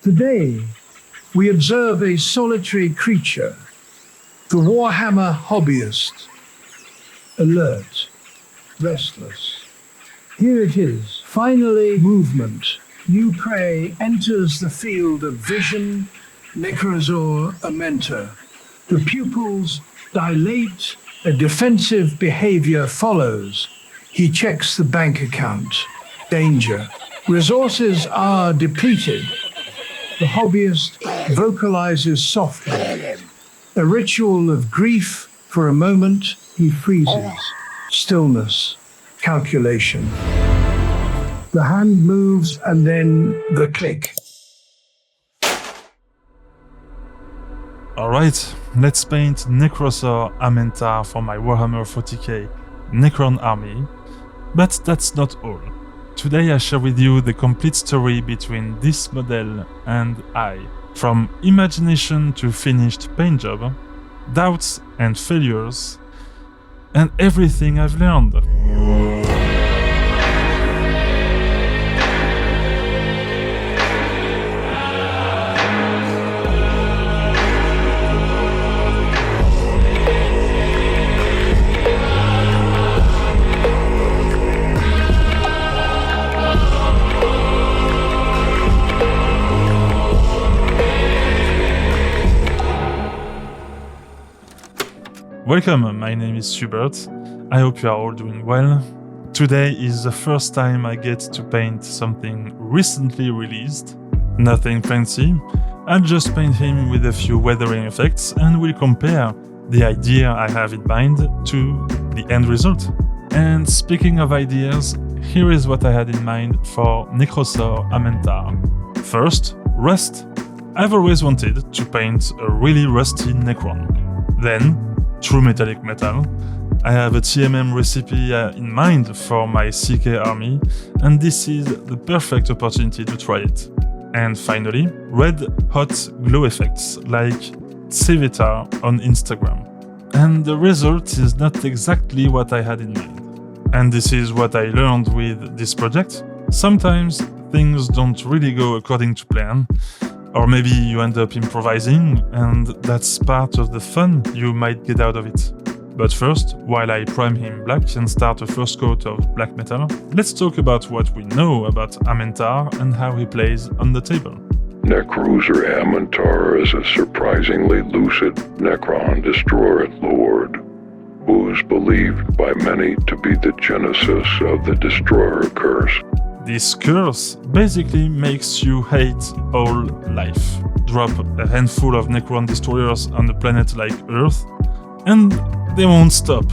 Today, we observe a solitary creature, the Warhammer hobbyist, alert, restless. Here it is, finally movement. New prey enters the field of vision, Nekrosor Ammentar. The pupils dilate, a defensive behavior follows. He checks the bank account. Danger. Resources are depleted. The hobbyist vocalizes softly. A ritual of grief. For a moment, he freezes. Stillness. Calculation. The hand moves and then the click. Alright, let's paint Nekrosor Ammentar for my Warhammer 40k Necron army. But that's not all. Today I share with you the complete story between this model and I. From imagination to finished paint job, doubts and failures, and everything I've learned. Welcome, my name is Hubert. I hope you are all doing well. Today is the first time I get to paint something recently released. Nothing fancy, I'll just paint him with a few weathering effects and we'll compare the idea I have in mind to the end result. And speaking of ideas, here is what I had in mind for Nekrosor Ammentar. First, rust. I've always wanted to paint a really rusty Necron. Then, true metallic metal. I have a TMM recipe in mind for my CK army, and this is the perfect opportunity to try it. And finally, red hot glow effects like Civitar on Instagram. And the result is not exactly what I had in mind. And this is what I learned with this project. Sometimes things don't really go according to plan, or maybe you end up improvising, and that's part of the fun you might get out of it. But first, while I prime him black and start a first coat of black metal, let's talk about what we know about Ammentar and how he plays on the table. Nekrosor Ammentar is a surprisingly lucid Necron destroyer lord, who is believed by many to be the genesis of the destroyer curse. This curse basically makes you hate all life. Drop a handful of Necron destroyers on a planet like Earth, and they won't stop.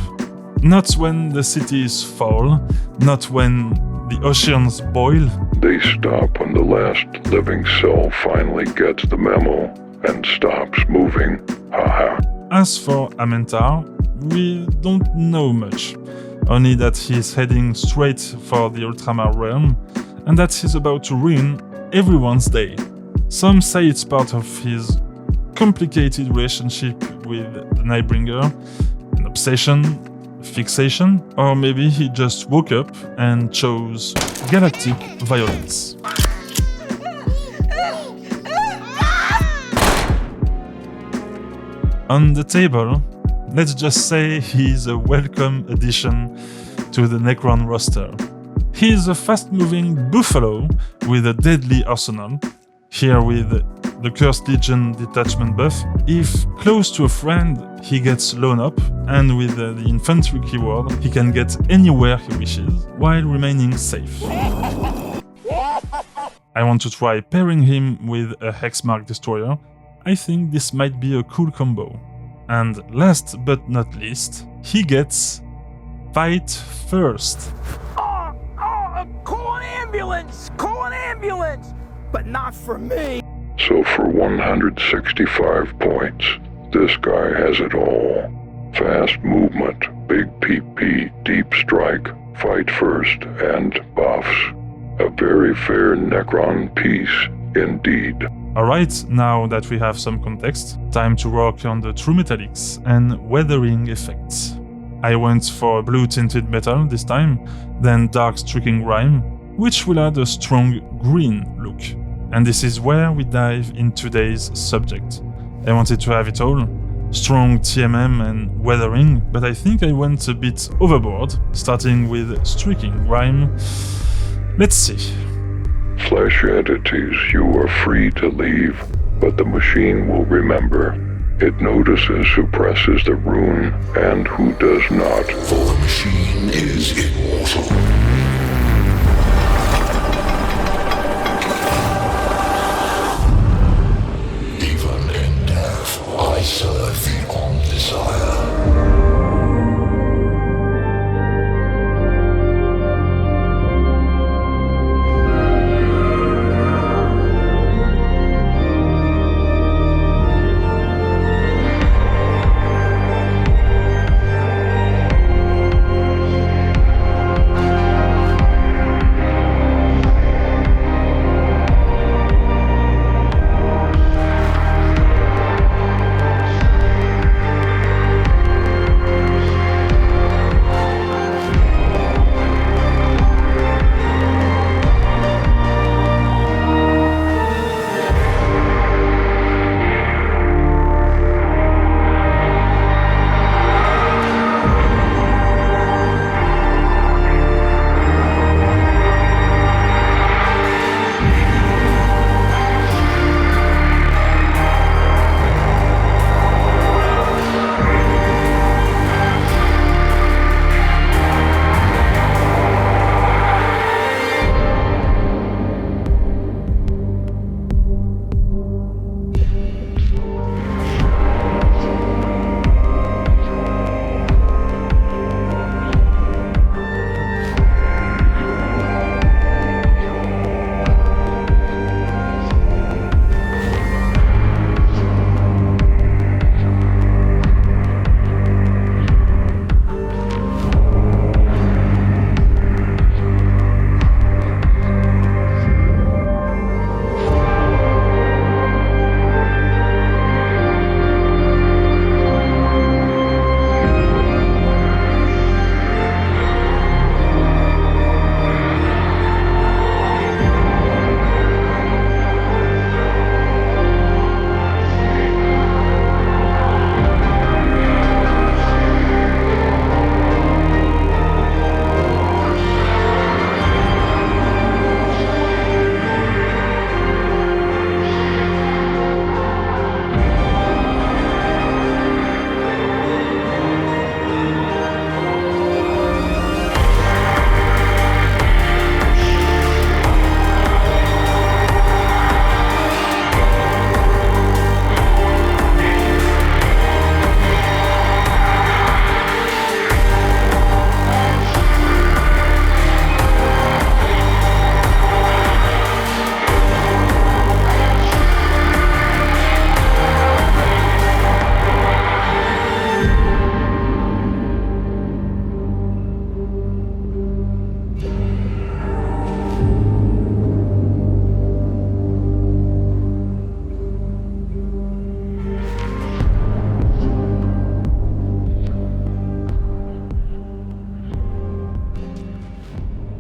Not when the cities fall, not when the oceans boil. They stop when the last living cell finally gets the memo and stops moving. Haha. As for Ammentar, we don't know much. Only that he's heading straight for the Ultramar realm, and that he's about to ruin everyone's day. Some say it's part of his complicated relationship with the Nightbringer, an obsession, fixation, or maybe he just woke up and chose galactic violence. On the table, let's just say he's a welcome addition to the Necron roster. He's a fast-moving buffalo with a deadly arsenal. Here with the Cursed Legion detachment buff, if close to a friend, he gets blown up, and with the infantry keyword, he can get anywhere he wishes, while remaining safe. I want to try pairing him with a Hexmark destroyer. I think this might be a cool combo. And last but not least, he gets Fight First. Call an ambulance! Call an ambulance! But not for me! So for 165 points, this guy has it all. Fast movement, big PP, deep strike, fight first, and buffs. A very fair Necron piece, indeed. Alright, now that we have some context, time to work on the true metallics and weathering effects. I went for blue tinted metal this time, then dark streaking grime, which will add a strong green look. And this is where we dive in today's subject. I wanted to have it all, strong TMM and weathering, but I think I went a bit overboard, starting with streaking grime. Let's see. Flesh entities, you are free to leave, but the machine will remember. It notices who presses the rune and who does not. For the machine is immortal. Even in death, I serve the undesire.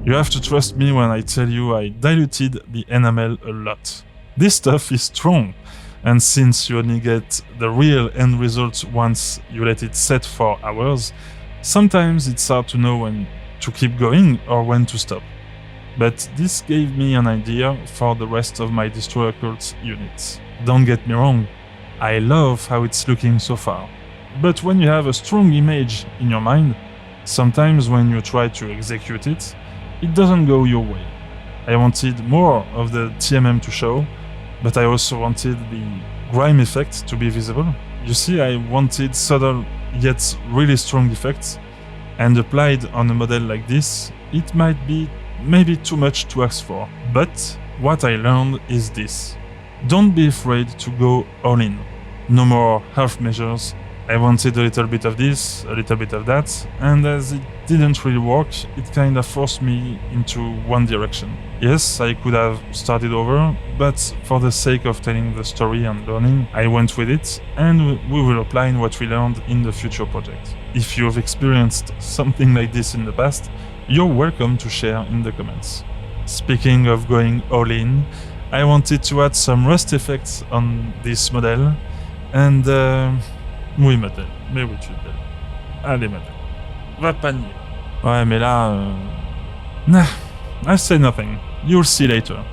You have to trust me when I tell you I diluted the enamel a lot. This stuff is strong, and since you only get the real end result once you let it set for hours, sometimes it's hard to know when to keep going or when to stop. But this gave me an idea for the rest of my Destroyer Cult units. Don't get me wrong, I love how it's looking so far. But when you have a strong image in your mind, sometimes when you try to execute it, it doesn't go your way. I wanted more of the TMM to show, but I also wanted the grime effect to be visible. You see, I wanted subtle yet really strong effects, and applied on a model like this, it might be maybe too much to ask for. But what I learned is this: don't be afraid to go all in. No more half measures. I wanted a little bit of this, a little bit of that, and as it didn't really work, it kinda forced me into one direction. Yes, I could have started over, but for the sake of telling the story and learning, I went with it, and we will apply what we learned in the future project. If you've experienced something like this in the past, you're welcome to share in the comments. Speaking of going all in, I wanted to add some rust effects on this model, and oui modèle, mais oui tu modèle. Allez modèle, va pas nier. Ouais mais là, nah, I'll say nothing. You'll see later.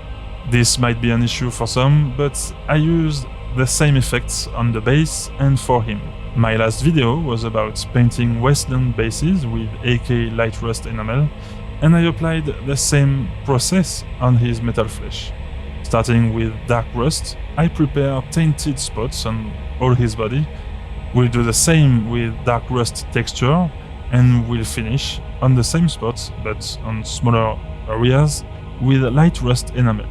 This might be an issue for some, but I used the same effects on the base and for him. My last video was about painting Wasteland bases with AK Light Rust enamel, and I applied the same process on his metal flesh. Starting with dark rust, I prepare tainted spots on all his body. We'll do the same with dark rust texture, and we'll finish on the same spots but on smaller areas with light rust enamel.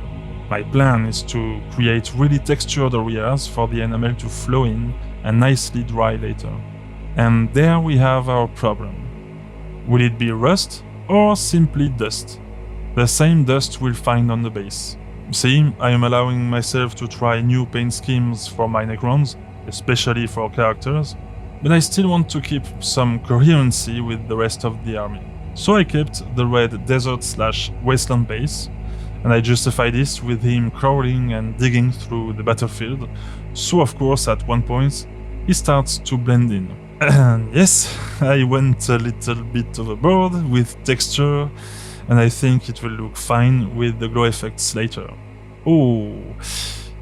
My plan is to create really textured areas for the enamel to flow in and nicely dry later. And there we have our problem. Will it be rust or simply dust? The same dust we'll find on the base. See, I am allowing myself to try new paint schemes for my Necrons, especially for characters, but I still want to keep some coherency with the rest of the army. So I kept the red desert/wasteland base, and I justify this with him crawling and digging through the battlefield, so of course at one point he starts to blend in. And yes, I went a little bit overboard with texture, and I think it will look fine with the glow effects later. Oh,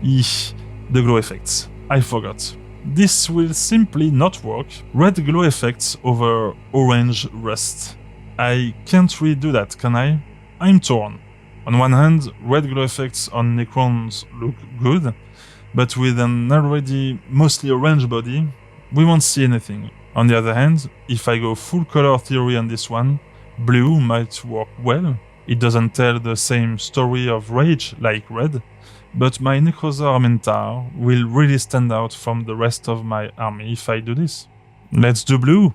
the glow effects. I forgot. This will simply not work. Red glow effects over orange rust. I can't really do that, can I? I'm torn. On one hand, red glow effects on Necrons look good, but with an already mostly orange body, we won't see anything. On the other hand, if I go full color theory on this one, blue might work well. It doesn't tell the same story of rage like red, but my Nekrosor Ammentar will really stand out from the rest of my army if I do this. Let's do blue!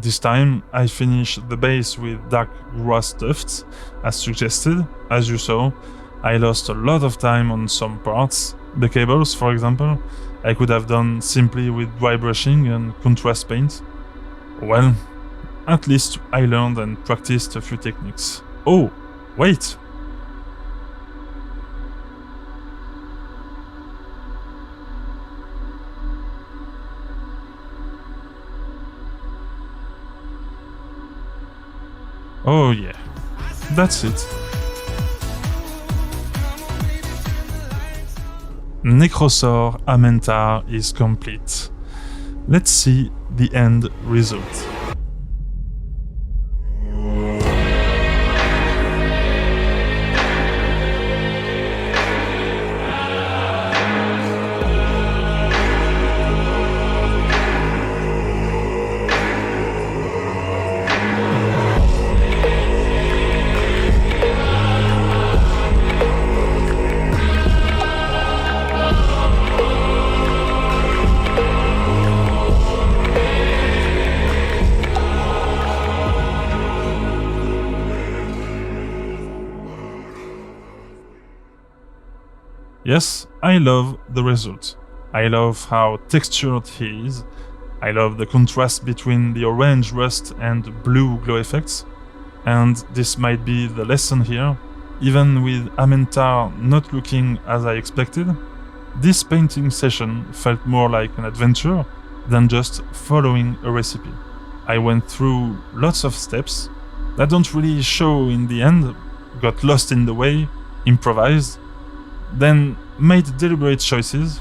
This time I finish the base with dark rust tufts, as suggested. As you saw, I lost a lot of time on some parts. The cables, for example, I could have done simply with dry brushing and contrast paint. Well, at least I learned and practiced a few techniques. Oh, wait! Oh yeah, that's it. Nekrosor Ammentar is complete. Let's see the end result. Yes, I love the result. I love how textured he is. I love the contrast between the orange rust and blue glow effects. And this might be the lesson here. Even with Ammentar not looking as I expected, this painting session felt more like an adventure than just following a recipe. I went through lots of steps that don't really show in the end, got lost in the way, improvised, then made deliberate choices.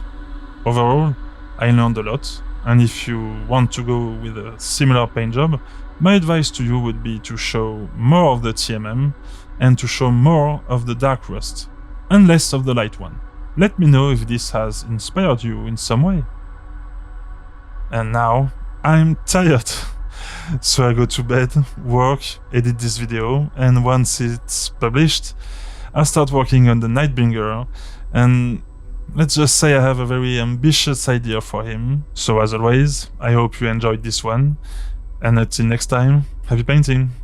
Overall, I learned a lot, and if you want to go with a similar paint job, my advice to you would be to show more of the TMM and to show more of the dark rust, and less of the light one. Let me know if this has inspired you in some way. And now, I'm tired. So I go to bed, work, edit this video, and once it's published, I start working on the Nightbringer, and let's just say I have a very ambitious idea for him. So as always, I hope you enjoyed this one, and until next time, happy painting!